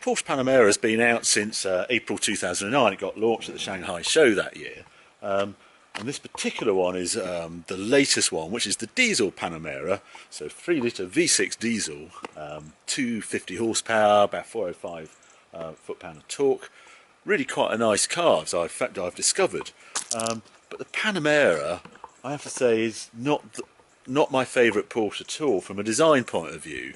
Porsche Panamera has been out since April 2009. It got launched at the Shanghai show that year. And this particular one is the latest one, which is the diesel Panamera. So 3-litre V6 diesel, 250 horsepower, about 405 foot-pound of torque. Really quite a nice car, as I've discovered. But the Panamera, I have to say, is not my favourite Porsche at all from a design point of view.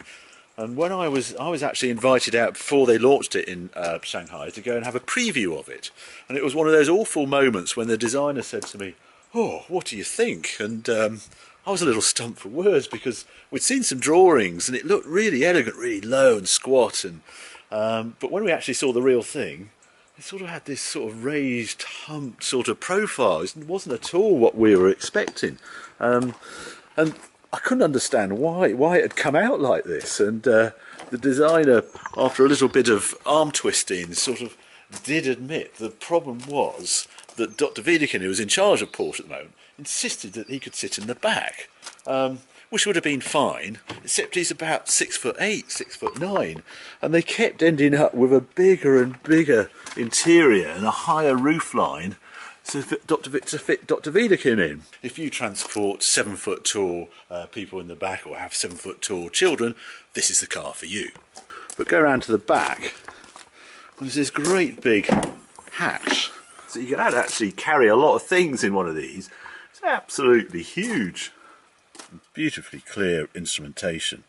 And when I was actually invited out before they launched it in Shanghai to go and have a preview of it, and it was one of those awful moments when the designer said to me, "Oh, what do you think?" And I was a little stumped for words, because we'd seen some drawings and it looked really elegant, really low and squat, and but when we actually saw the real thing, it sort of had this sort of raised, humped sort of profile. It wasn't at all what we were expecting, and I couldn't understand why it had come out like this. And the designer, after a little bit of arm twisting, sort of did admit the problem was that Dr. Wiedekind, who was in charge of Porsche at the moment, insisted that he could sit in the back, which would have been fine, except he's about 6'8", 6'9", and they kept ending up with a bigger and bigger interior and a higher roofline, to fit Dr. Wiedekind in. If you transport 7-foot tall people in the back, or have 7-foot tall children, this is the car for you. But go around to the back, there's this great big hatch, so you can actually carry a lot of things in one of these. It's absolutely huge. Beautifully clear instrumentation,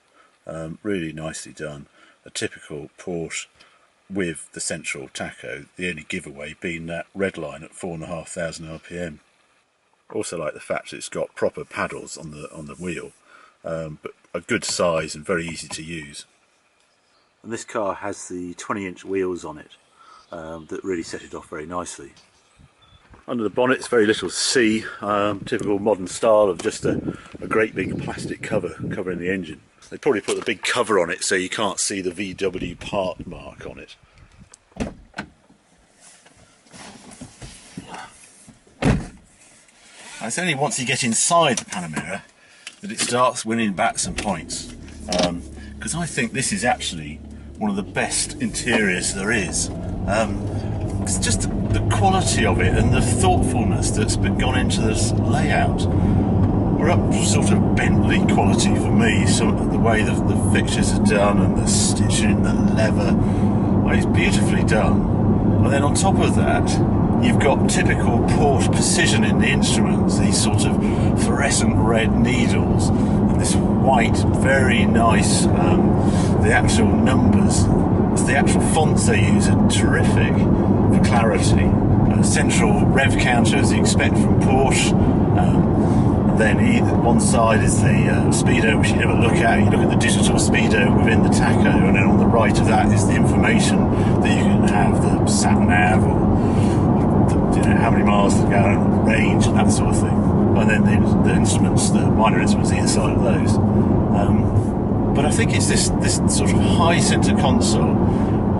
really nicely done. A typical Porsche with the central tacho, the only giveaway being that red line at 4,500 RPM. Also like the fact that it's got proper paddles on the wheel, but a good size and very easy to use. And this car has the 20-inch wheels on it that really set it off very nicely. Under the bonnet, it's very little to see, typical modern style of just a great big plastic cover covering the engine. They probably put the big cover on it so you can't see the VW part mark on it. And it's only once you get inside the Panamera that it starts winning back some points, because I think this is actually one of the best interiors there is. It's just the quality of it and the thoughtfulness that's been gone into this layout. We're up sort of Bentley quality for me, so the way the fixtures are done and the stitching, the leather, well, it's beautifully done. And then on top of that, you've got typical Porsche precision in the instruments, these sort of fluorescent red needles, and this white, very nice, the actual numbers, the actual fonts they use are terrific for clarity. Central rev counter, as you expect from Porsche. Then one side is the speedo, which you never look at. You look at the digital speedo within the tacho, and then on the right of that is the information that you can have, the sat nav, or how many miles to go, and range, and that sort of thing. And then the instruments, the minor instruments either side of those. But I think it's this sort of high centre console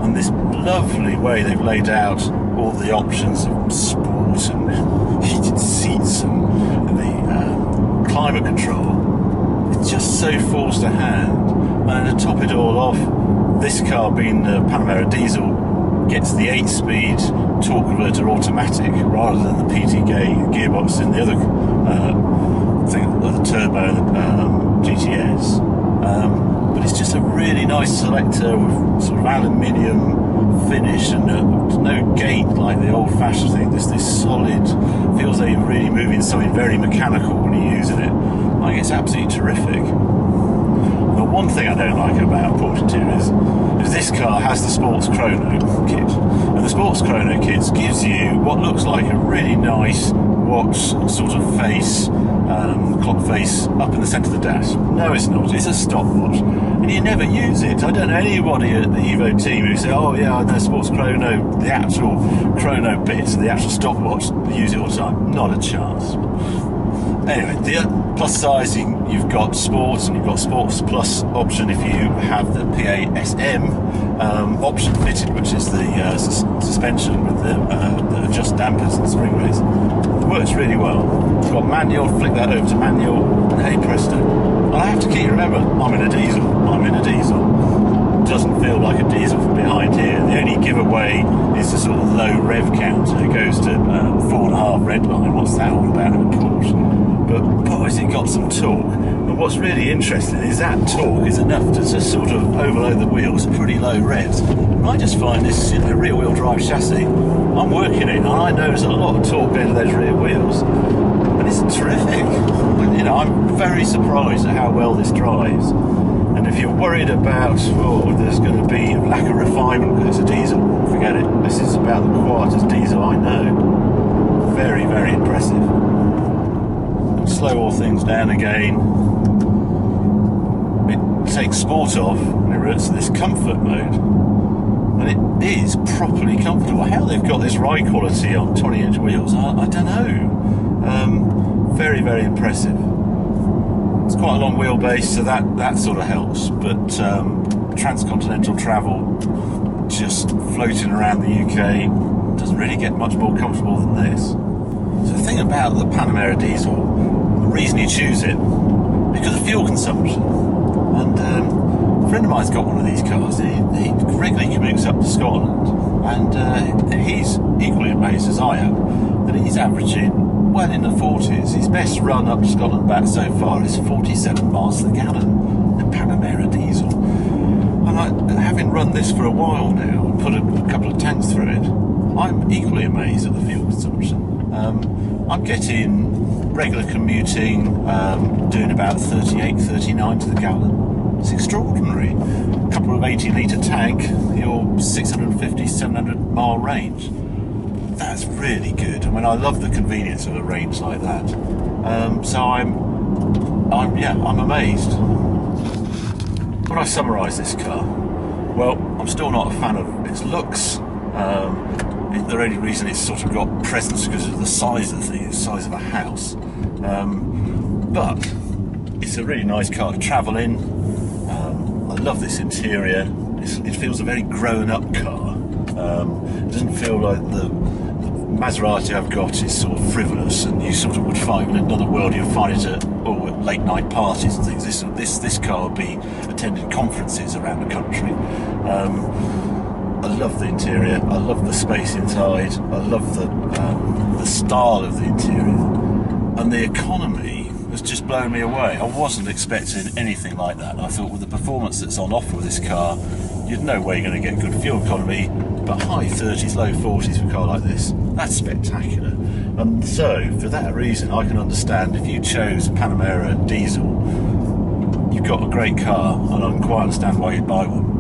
and this lovely way they've laid out all the options of sport and heated seats and the climate control. It's just so forced to hand. And to top it all off, this car, being the Panamera diesel, gets the 8-speed torque converter automatic rather than the PT gearbox in the other thing, the turbo, the GTS. But it's just a really nice selector with sort of aluminium finish and no gate like the old-fashioned thing. There's this solid, feels like you're really moving something very mechanical when you're using it. I think it's absolutely terrific. The one thing I don't like about Porsche interiors is this car has the Sports Chrono kit, and the Sports Chrono kit gives you what looks like a really nice watch sort of face, clock face up in the centre of the dash. No, it's not. It's a stopwatch, and you never use it. I don't know anybody at the Evo team who say, "Oh yeah, I know Sports Chrono, the actual chrono bit, the actual stopwatch, use it all the time." Not a chance. Anyway, the plus size, you've got Sports, and you've got Sports Plus option if you have the PASM option fitted, which is the suspension with the adjust dampers and spring raise. It works really well. It's got manual, flick that over to manual, and hey presto. And I have to keep remember, I'm in a diesel. Doesn't feel like a diesel from behind here. way is the sort of low rev counter. It goes to 4.5 red line. What's that all about in a Porsche? But boy, has it got some torque. And what's really interesting is that torque is enough to just sort of overload the wheels at pretty low revs. And I just find this, you know, rear-wheel drive chassis, I'm working it, and I know there's a lot of torque going to those rear wheels. And it's terrific. You know, I'm very surprised at how well this drives. And if you're worried about, oh, there's going to be a lack of refinement because it's a diesel, forget it. This is about the quietest diesel I know. Very, very impressive. Slow all things down again. It takes sport off and it reverts to this comfort mode. And it is properly comfortable. How they've got this ride quality on 20-inch wheels, I don't know. Very, very impressive. It's quite a long wheelbase, so that sort of helps. But transcontinental travel, just floating around the UK, doesn't really get much more comfortable than this. So the thing about the Panamera diesel, the reason you choose it, because of fuel consumption. And a friend of mine's got one of these cars. He regularly commutes up to Scotland, and he's equally amazed as I am that he's averaging well in the 40s. His best run up to Scotland back so far is 47 miles to the gallon, the Panamera diesel. And having run this for a while now and put a couple of tanks through it, I'm equally amazed at the fuel consumption. I'm getting regular commuting, doing about 38, 39 to the gallon. It's extraordinary. A couple of 80-litre tank, your 650, 700 mile range. That's really good. I mean, I love the convenience of a range like that. So I'm amazed. When I summarise this car, well, I'm still not a fan of its looks. The only reason it's sort of got presence because of the size of the thing, the size of a house. But it's a really nice car to travel in. I love this interior. It feels a very grown-up car. It doesn't feel like the Maserati I've got is sort of frivolous, and you sort of would find in another world you'd find it at late night parties and things. This car would be attending conferences around the country. I love the interior. I love the space inside. I love the style of the interior, and the economy has just blown me away. I wasn't expecting anything like that. I thought with the performance that's on offer with this car, you'd no way you're going to get good fuel economy, but high 30s, low 40s for a car like this, that's spectacular. And so, for that reason, I can understand if you chose Panamera diesel, you've got a great car, and I can quite understand why you'd buy one.